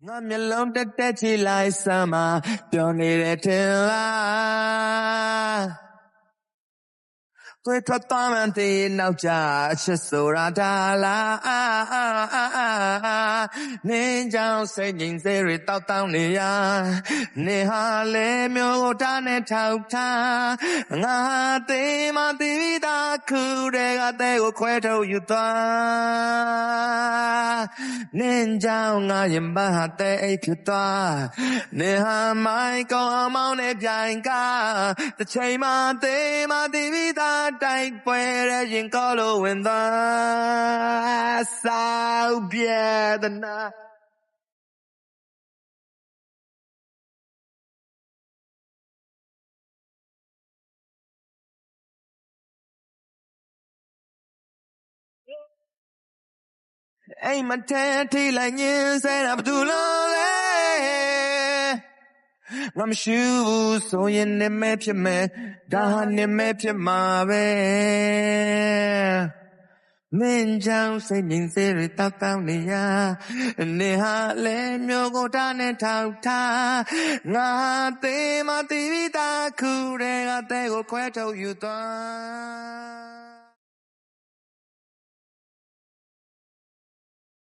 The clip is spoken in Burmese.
ငါမျက်လုံးတက်တက်ချီလိုက်စမ်းမှာပြောနေတဲ့ထင်လားတွေ့ထွက်သွားမှန်းသိနောက်ကြအချစ်ဆိုတာဒါလားနင်းကြောင့်စိတ်ငြိမ်စေရတောက်တောင်းနေရနေဟာလေမျိုးကိုတားနဲ့ထောက်ထားငါသိမှသိပြီးသားခုတွေကတဲ့ကိုခွဲထုတ်ယူသွားနင်းကြောင့်ငါရင်ပါတဲ့အိတ်ဖြစ်သွားနေဟာမိုင်ကောင်းမောင်းနဲ့ပြိုင်ကားတစ်ချိန်မှသိမှသိပြီးသားတိုက်ပွဲရဲ့ရင်ကောလို့ဝင်သွားဆောက်ပြတဲ့နာအိမ်မထဲထိလိုက်ညင်းစဲတာဘာလို့လဲငါမရှိဘူးဆိုရင်နေမဲ့ဖြစ်မယ်ဒါဟာနေမဲ့ဖြစ်မှာပဲမင်းကြောင့်စိတ်ငြိမ်စေရတောက်တောင်းနေရနေဟာလေမျိုးကိုတားနဲ့ထောက်ထားငါသိမှသိပြီးသားခုတွေကတဲ့ကိုခွဲထုတ်ယူသွား